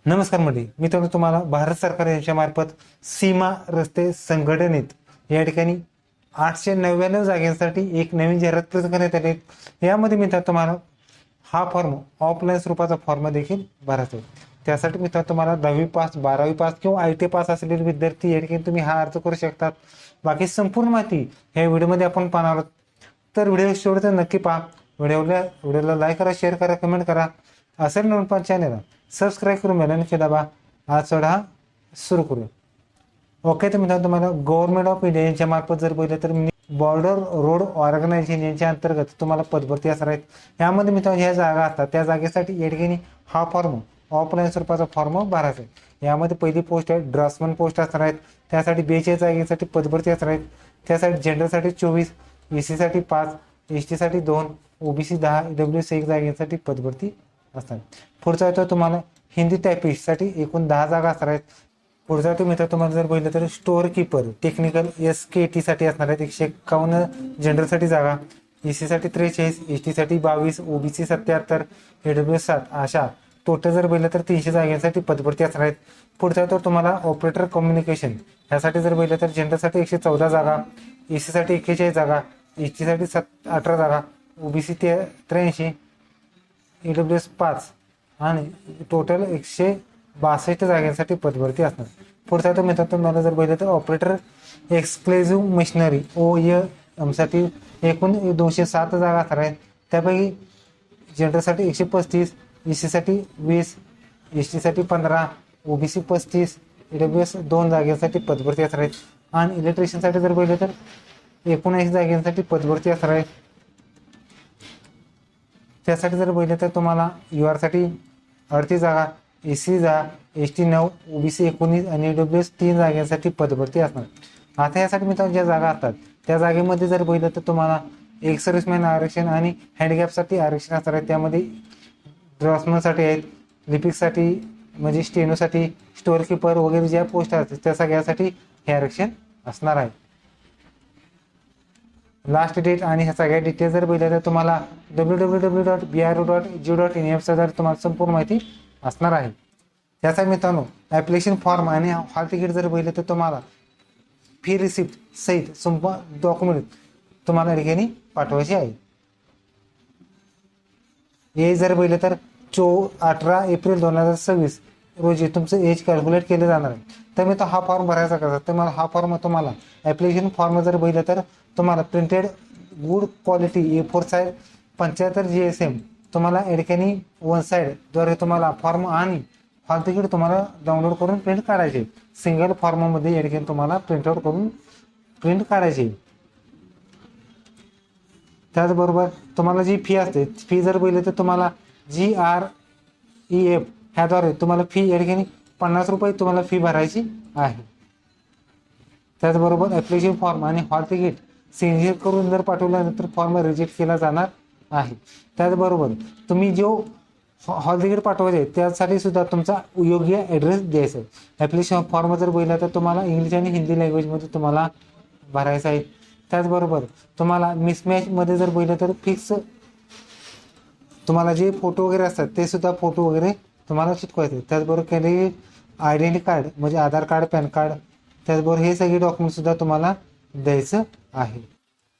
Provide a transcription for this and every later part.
नमस्कार मंडळी, मी तुम्हाला भारत सरकार यांच्यामार्फत सीमा रस्ते संघटनेत या ठिकाणी 899 जागांसाठी एक नवीन जाहिरात प्रसिद्ध करण्यात आली आहे। यामध्ये मी तुम्हाला हा फॉर्म ऑफलाईन स्वरूपाचा फॉर्म देखील भरायचा आहे। त्यासाठी मी तुम्हाला 10वी पास 12वी पास किंवा ITI पास असलेले विद्यार्थी या ठिकाणी तुम्ही हा अर्ज करू शकतात। बाकी संपूर्ण माहिती ह्या व्हिडिओमध्ये आपण पाहणार आहोत, तर व्हिडिओ शेवट नक्की पहा। व्हिडिओला लाईक करा, शेअर करा, कमेंट करा। असेल नवीन पण चॅनलला सबस्क्राईब करून बेल दाबा। आज चढा सुरू करूया। ओके, तर मित्रांनो तुम्हाला गव्हर्नमेंट ऑफ इंडिया यांच्या मार्फत जर पाहिलं तर बॉर्डर रोड ऑर्गनायझेशन यांच्या अंतर्गत तुम्हाला पदभरती असणार आहेत। यामध्ये मित्रांनो ह्या जागा असतात, त्या जागेसाठी या ठिकाणी हा फॉर्म ऑफलाईन स्वरूपाचा फॉर्म भरायचा आहे। यामध्ये पहिली पोस्ट आहे ड्राफ्ट्समन पोस्ट असणार आहेत, त्यासाठी 42 जागेसाठी पदभरती असणार आहेत। त्यासाठी जेंडरसाठी 24, SC साठी 5, ST साठी 2, OBC 10, EWS 1 जागेसाठी पदभरती असतात। पुढचा येतो तुम्हाला हिंदी टायपिस्टसाठी एकूण 10 जागा असणार आहेत। पुढचा येतो मित्र तुम्हाला जर पाहिलं तर स्टोअर कीपर टेक्निकल SKT साठी असणार आहेत 151 जनरलसाठी जागा, SC साठी 43, ST साठी 22, OBC 77, EWS 7 अशा टोटल जर पाहिलं तर 300 जागांसाठी पदभरती असणार आहेत। पुढचा येतो तुम्हाला ऑपरेटर कम्युनिकेशन यासाठी जर पाहिलं तर जनरलसाठी 114 जागा, SC साठी 41 जागा, ST साठी 18 जागा, OBC 83, EWS 5 आणि टोटल 162 जागांसाठी पदभरती असणार। पुढचा तो मित्रांनो तुम्हाला जर पाहिलं तर ऑपरेटर एक्सक्लुझिव्ह मशिनरी OEM साठी एकूण 207 जागा असणार आहेत। त्यापैकी जनरलसाठी 135, SC साठी 20, ST साठी 15, OBC 35, EWS 2 जागांसाठी पदभरती असणार आहेत। आणि इलेक्ट्रिशियनसाठी जर पाहिलं तर 79 जागांसाठी पदभरती असणार आहे। त्यासाठी जर पाहिलं तर तुम्हाला UR साठी 38 जागा, SC जागा, ST 9, OBC 19 आणि EWS 3 जागांसाठी पदभरती असणार। आता यासाठी मित्रांनो ज्या जागा असतात त्या जागेमध्ये जर पाहिलं तर तुम्हाला एक सर्व्हिसमॅन आरक्षण आणि हँडिकॅपसाठी आरक्षण असणार आहे। त्यामध्ये ड्राफ्ट्समनसाठी आहेत, लिपिकसाठी म्हणजे स्टेनोसाठी, स्टोअर कीपर वगैरे ज्या पोस्ट असतात त्या सगळ्यासाठी हे आरक्षण असणार आहे। लास्ट डेट आणि ह्या सगळ्या डिटेल्स जर पाहिलं तर तुम्हाला www.bro.go.in या जर तुम्हाला संपूर्ण माहिती असणार आहे। त्याचा मित्रांनो ॲप्लिकेशन फॉर्म आणि हॉल तिकीट जर पाहिलं तर तुम्हाला फी रिसिप्ट सहित संपूर्ण डॉक्युमेंट तुम्हाला ठिकाणी पाठवायचे आहे। हे जर पाहिलं तर 18 एप्रिल 2026 रोजी तुमचं एज कॅल्क्युलेट केलं जाणार आहे। तर मी तो हा फॉर्म भरायचा कसा, तर मला हा फॉर्म तुम्हाला ॲप्लिकेशन फॉर्म जर पाहिलं तर तुम्हाला printed good quality A4 size 75 GSM तुम्हाला या ठिकाणी 1 साईडद्वारे तुम्हाला फॉर्म आणि हॉल तिकीट तुम्हाला डाउनलोड करून प्रिंट काढायचे। सिंगल फॉर्ममध्ये या ठिकाणी तुम्हाला प्रिंटआउट करून प्रिंट काढायची। त्याचबरोबर तुम्हाला जी फी असते फी जर पाहिलं तर तुम्हाला GREF ह्याद्वारे तुम्हाला फी या ठिकाणी 50 रुपये तुम्हाला फी भरायची आहे। त्याचबरोबर ॲप्लिकेशन फॉर्म आणि हॉल तिकीट सिग्नेचर करून जर पाठवल्यानंतर फॉर्म रिजेक्ट केला जाणार आहे। त्याचबरोबर तुम्ही जो हॉल तिकीट पाठवायचे त्यासाठी सुद्धा तुमचा योग्य ॲड्रेस द्यायचा आहे। ॲप्लिकेशन फॉर्म जर पाहिला तर तुम्हाला इंग्लिश आणि हिंदी लँग्वेजमध्ये तुम्हाला भरायचं आहे। त्याचबरोबर तुम्हाला मिसमॅचमध्ये जर पाहिलं तर फिक्स तुम्हाला जे फोटो वगैरे असतात ते सुद्धा फोटो वगैरे तुम्हाला चिटकवायचे। त्याचबरोबर कॅन्डिडेट आयडेंटिटी कार्ड म्हणजे आधार कार्ड, पॅन कार्ड, त्याचबरोबर हे सगळे डॉक्युमेंट सुद्धा तुम्हाला द्यायचं आहे।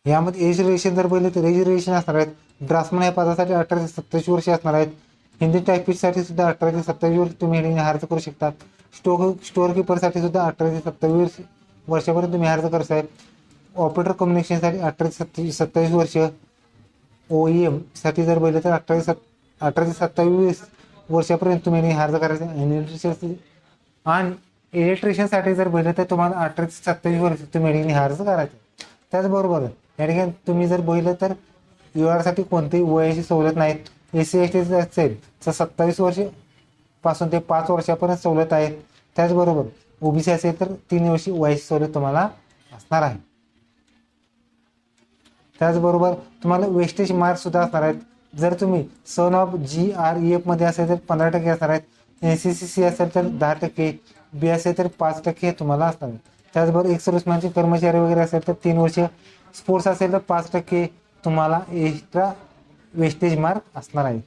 यामध्ये एज रिलेशन जर पाहिलं तर एज रिलेशन असणार आहेत। ड्राफ्ट्समन या पदासाठी 18 ते 27 वर्षे असणार आहेत। हिंदी टायपिस्टसाठी सुद्धा 18 ते 27 वर्ष तुम्ही अर्ज करू शकता। स्टोअर कीपरसाठी सुद्धा 18 ते 27 वर्षापर्यंत तुम्ही अर्ज करू शकता। ऑपरेटर कम्युनिकेशनसाठी 18 ते 27 वर्ष, OEM साठी जर पाहिलं तर 18 ते 27 वर्षापर्यंत तुम्ही अर्ज करायचा। आणि इलेक्ट्रिशियनसाठी जर पाहिलं तर तुम्हाला 18 ते 27 वर्ष तुम्ही अर्ज करायचा। त्याचबरोबर या ठिकाणी तुम्ही जर पाहिलं तर UR साठी कोणतीही वयाची सवलत नाही। SC ST असेल तर 27 वर्ष पासून ते 5 वर्षापर्यंत सवलत आहे। त्याचबरोबर OBC असेल तर 3 वर्षी वयाची सवलत तुम्हाला असणार आहे। त्याचबरोबर तुम्हाला वेस्टेज मार्क सुद्धा असणार आहेत। जर तुम्ही सन ऑफ GREF मध्ये असेल तर 15% असणार आहेत, NCCC असेल तर 10%, B असेल तर 5% तुम्हाला असणार आहे। त्याचबरोबर एक सर्व्हिसमॅनचे कर्मचारी वगैरे असेल तर 3 वर्ष, स्पोर्ट्स असेल तर 5% तुम्हाला एक्स्ट्रा वेस्टेज मार्क असणार आहे।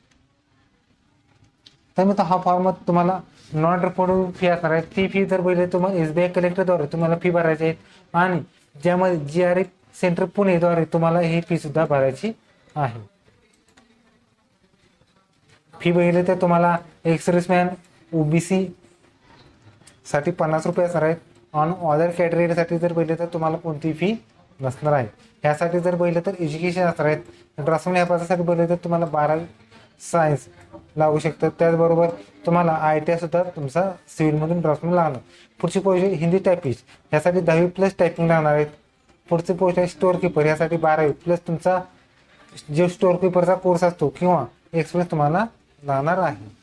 तर मी हा फॉर्म तुम्हाला नॉन रिफंडेबल फी असणार आहे. ती फी जर पहिले तुम्हाला SBI कलेक्टरद्वारे तुम्हाला फी भरायची आहे आणि ज्यामध्ये GRA सेंटर पुणेद्वारे तुम्हाला ही फी सुद्धा भरायची आहे. फी बघितली तर तुम्हाला एक सर्व्हिसमॅन OBC साठी 50 रुपये असणार आहेत. ऑन अदर कॅटेगरीसाठी जर बघितलं तर तुम्हाला कोणती फी नसणार आहे. ह्यासाठी जर बघितलं तर एज्युकेशन असणार आहेत. ड्राफ्टमॅन ह्या पदासाठी बघितलं तर तुम्हाला 12 सायन्स लागू शकतं. त्याचबरोबर तुम्हाला ITI सुद्धा तुमचा सिव्हिलमधून ड्राफ्टमॅन लागणार. पुढची पोस्ट हिंदी टायपिस्ट ह्यासाठी 10वी+ टायपिंग लागणार आहेत. पुढची पोस्ट आहे स्टोअर कीपर ह्यासाठी 12वी+ तुमचा जो स्टोअर कीपरचा कोर्स असतो किंवा एक्सपिरियन्स तुम्हाला लागणार आहे.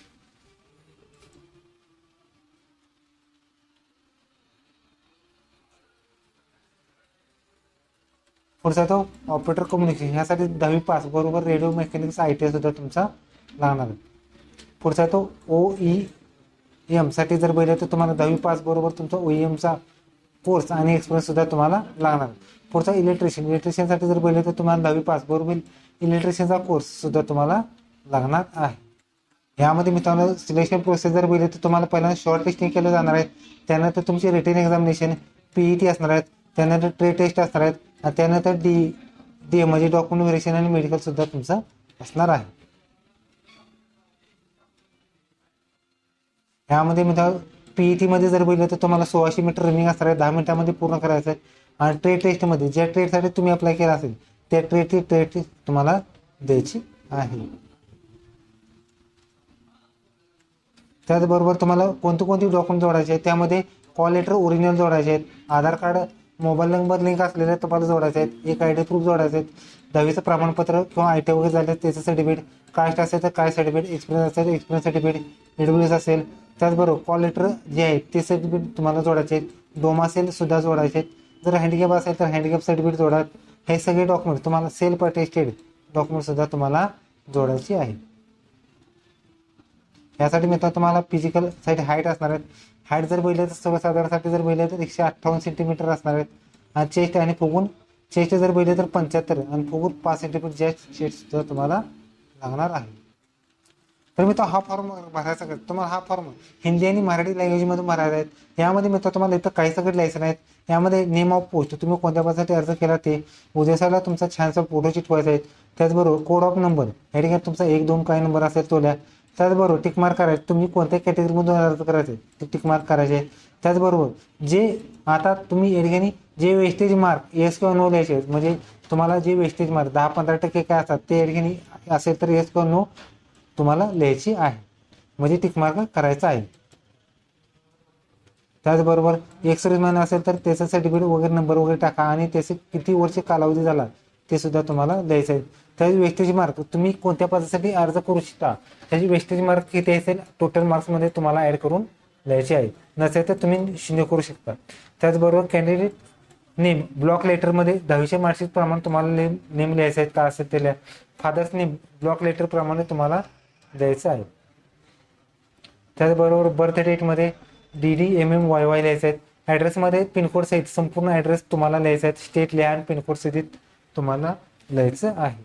पुढचा तो ऑपरेटर कम्युनिकेशन ह्यासाठी 10वी पास बरोबर रेडिओ मेकॅनिक्स ITI सुद्धा तुमचा लागणार आहे. पुढचा तो OEM साठी जर बघितलं तर तुम्हाला 10वी पास बरोबर तुमचा OEMचा कोर्स आणि एक्सपिरियन्स सुद्धा तुम्हाला लागणार. पुढचा इलेक्ट्रिशियनसाठी जर बघितलं तर तुम्हाला 10वी पास बरोबर इलेक्ट्रिशियनचा कोर्स सुद्धा तुम्हाला लागणार आहे. यामध्ये मित्रांनो सिलेक्शन प्रोसेस जर बघितलं तर तुम्हाला पहिल्यांदा शॉर्ट लिस्टिंग केलं जाणार आहे. त्यानंतर तुमची रिटन एक्झामिनेशन PET असणार आहेत. त्यानंतर ट्रेड टेस्ट असणार आहेत. त्यानंतर DM म्हणजे डॉक्युमेंट व्हेरिफिकेशन आणि मेडिकल सुद्धा तुमचं असणार आहे. यामध्ये मित्रांनो PET मध्ये जर बघितलं तर तुम्हाला 1600 मीटर रनिंग असणार आहे. 10 मिनिटांमध्ये पूर्ण करायचं आहे. आणि ट्रेड टेस्टमध्ये ज्या ट्रेडसाठी तुम्ही अप्लाय केला असेल त्या ट्रेड तुम्हाला द्यायची आहे. त्याचबरोबर तुम्हाला कोणती डॉक्युमेंट जोडायचे आहेत त्यामध्ये कॉल लेटर ओरिजिनल जोडायचे आहेत. आधार कार्ड मोबाईल नंबर लिंक असलेले तुम्हाला जोडायचे आहेत. एक ID प्रूफ जोडायचे आहेत. 10वीचं प्रमाणपत्र किंवा ITI वगैरे झाले त्याचं सर्टिफिकेट, कास्ट असेल तर काय सर्टिफिकेट, एक्सपिरियन्स असेल एक्सपिरियन्स सर्टिफिकेट, EWS असेल. त्याचबरोबर कॉल लेटर जे आहे ते सर्टिफिकेट तुम्हाला जोडायचे आहेत. डोमा असेल सुद्धा जोडायचे आहेत. जर हँडिकॅप असेल तर हँडिकॅप सर्टिफिकेट जोडा. हे सगळे डॉक्युमेंट तुम्हाला सेल्फ अटेस्टेड डॉक्युमेंट सुद्धा तुम्हाला जोडायची आहे. यासाठी मित्रांनो तुम्हाला फिजिकल साईड हाईट असणार आहेत. हाईट जर बघितलं तर सर्वसाधारणसाठी जर बघितलं तर 158 सेंटीमीटर असणार आहेत. आणि चेस्ट आणि फुगून चेस्ट जर बघितलं तर 75 आणि फुगून 5 सेंटीमीटर चेस्ट सुद्धा तुम्हाला लागणार आहे. तर मित्रांनो हा फॉर्म भरायचा तुम्हाला हा फॉर्म हिंदी आणि मराठी लँग्वेजमध्ये भरायचा आहे. यामध्ये मित्रांनो तुम्हाला इथं काही सगळे लायसन आहेत. यामध्ये नेम ऑफ पोस्ट तुम्ही कोणत्या पदासाठी अर्ज केला ते उद्यासाला तुमचा छानसा फोटो चिटवायचा आहे. त्याचबरोबर कोड ऑफ नंबर या ठिकाणी तुमचा 1 2 काही नंबर असेल तो लिहा. त्याचबरोबर टिकमार्क करायचे तुम्ही कोणत्या कॅटेगरीमधून अर्ज करायचे ते टिकमार्क करायचे. त्याचबरोबर जे आता तुम्ही या ठिकाणी जे वेस्टेज मार्क येस किंवा नो लिहायचे म्हणजे तुम्हाला जे वेस्टेज मार्क 10-15% काय असतात ते या ठिकाणी असेल तर येस किंवा नो तुम्हाला लिहायची आहे म्हणजे टिकमार्क करायचा आहे. त्याचबरोबर एक सर्व्हिसमॅन असेल तर त्याचं सर्टिफिकेट वगैरे नंबर वगैरे टाका आणि त्याचे किती वर्ष कालावधी झाला ते सुद्धा तुम्हाला द्यायचं आहे. त्याची वेस्टेज मार्क तुम्ही कोणत्या पदासाठी अर्ज करू शकता त्याची वेस्टेज मार्क किती असेल टोटल मार्क्समध्ये तुम्हाला ॲड करून द्यायचे आहे. नसेल तर तुम्ही 0 करू शकता. त्याचबरोबर कॅन्डिडेट नेम ब्लॉक लेटरमध्ये 10वीच्या मार्कशीट प्रमाणे तुम्हाला नेम लिहायचं आहे का असेल ते लिहा. फादर्स नेम ब्लॉक लेटर प्रमाणे तुम्हाला द्यायचं आहे. त्याचबरोबर बर्थ डेटमध्ये DD MM YY लिहायचं आहे. ॲड्रेसमध्ये पिनकोड सहित संपूर्ण ॲड्रेस तुम्हाला लिहायचा आहे. स्टेट लिहा आणि पिनकोड सहित तुम्हाला लिहायचं आहे.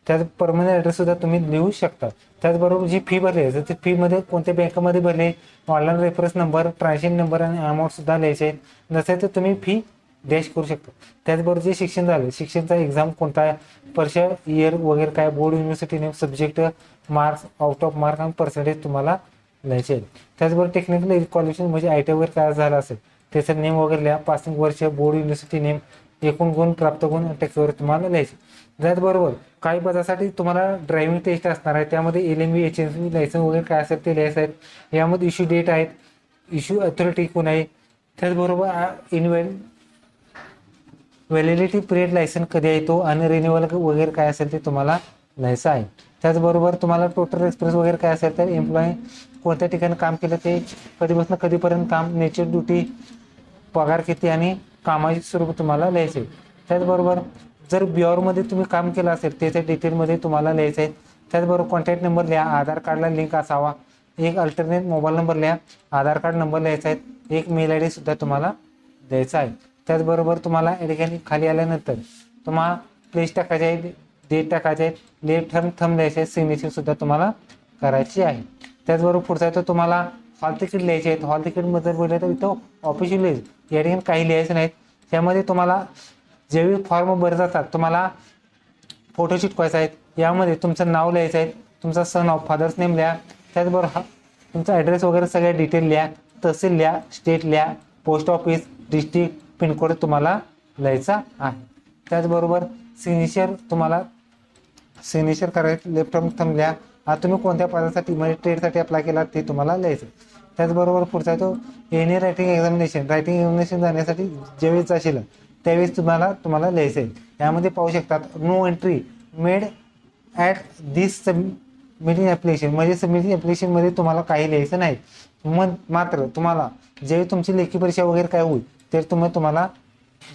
त्याच परमनंट ॲड्रेस सुद्धा तुम्ही लिहू शकता. त्याचबरोबर जी फी भरली आहे ती फीमध्ये कोणत्या बँकेमध्ये भरली online reference number transaction number आणि अमाऊंट सुद्धा लिहायचे आहे. नसेल तर तुम्ही फी डॅश करू शकता. त्याचबरोबर जे शिक्षण झालं शिक्षणचा एक्झाम कोणता आहे वर्ष इयर वगैरे काय board university name subject marks out of mark आणि पर्सेंटेज तुम्हाला लिहायचे आहे. त्याचबरोबर टेक्निकल क्वालिफिकेशन म्हणजे ITI वगैरे काय झालं असेल त्याचं नेम वगैरे लिहा. पासिंग वर्ष बोर्ड युनिव्हर्सिटी नेम एकूण गुण प्राप्त गुण टक्केवारी तुम्हाला लिहायचे. त्याचबरोबर काही पदासाठी तुम्हाला ड्रायव्हिंग टेस्ट असणार आहे. त्यामध्ये LMV HNC लायसन्स वगैरे काय असेल ते लिहायचं आहेत. यामध्ये इश्यू डेट आहेत इश्यू अथॉरिटी कोण आहे. त्याचबरोबर व्हॅलिडिटी पिरियड लायसन कधी आहे तो आणि रिन्युअल वगैरे काय असेल ते तुम्हाला लिहायचं आहे. त्याचबरोबर तुम्हाला टोटल एक्सपिरियन्स वगैरे काय असेल तर एम्प्लॉई कोणत्या ठिकाणी काम केलं ते कधीपासून कधीपर्यंत काम नेचर ड्युटी पगार किती आणि कामाचे स्वरूप तुम्हाला लिहायचे. त्याचबरोबर जर बिहारमध्ये तुम्ही काम केलं असेल त्याच्या डिटेलमध्ये तुम्हाला लिहायचं आहे. त्याचबरोबर कॉन्टॅक्ट नंबर लिहा. आधार कार्डला लिंक असावा. एक अल्टरनेट मोबाईल नंबर लिहा. आधार कार्ड नंबर लिहायचा आहे. एक मेल ID सुद्धा तुम्हाला द्यायचा आहे. त्याचबरोबर तुम्हाला या ठिकाणी खाली आल्यानंतर तुम्हाला प्लेस टाकायचे आहे डेट टाकायचे आहे लेफ्ट थंब लिहायचे आहे सिग्नेचर सुद्धा तुम्हाला करायची आहे. त्याचबरोबर पुढचा आहे तो तुम्हाला हॉल तिकीट लिहायचे आहेत. हॉल तिकीटमध्ये बोलले तर इथं ऑफिशियल या ठिकाणी काही लिहायचं नाहीत. त्यामध्ये तुम्हाला जेवढे फॉर्म भरत जातात तुम्हाला फोटो चिटकवायचा आहेत. यामध्ये तुमचं नाव लिहायचं आहे, तुमचा सन ऑफ फादर्स नेम लिहा, त्याचबरोबर तुमचा ॲड्रेस वगैरे सगळ्या डिटेल लिहा, तहसील लिहा, स्टेट लिहा, पोस्ट ऑफिस, डिस्ट्रिक्ट, पिनकोड तुम्हाला लिहायचा आहे. त्याचबरोबर तुम्हाला सिग्नेचर करायचं, लेफ्ट थंब लिहा. आता तुम्ही कोणत्या पदासाठी म्हणजे ट्रेडसाठी अप्लाय केला ते तुम्हाला लिहायचं. त्याचबरोबर पुढचा तो एनी रायटिंग एक्झामिनेशन जाण्यासाठी ज्यावेळेस जाशील त्यावेळेस तुम्हाला लिहायचं आहे. यामध्ये पाहू शकतात no entry made at this submitting application, म्हणजे सबमिटिंग ॲप्लिकेशनमध्ये तुम्हाला काही लिहायचं नाही. मात्र तुम्हाला जे तुमची लेखी परीक्षा वगैरे काय होईल तर तुम्हाला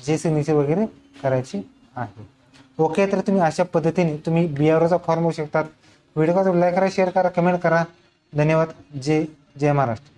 जे सिग्नेचर वगैरे करायची आहे. ओके, तर तुम्ही अशा पद्धतीने तुम्ही BROचा फॉर्म होऊ शकतात. व्हिडिओ लाईक करा, शेअर करा, कमेंट करा. धन्यवाद. जय महाराष्ट्र.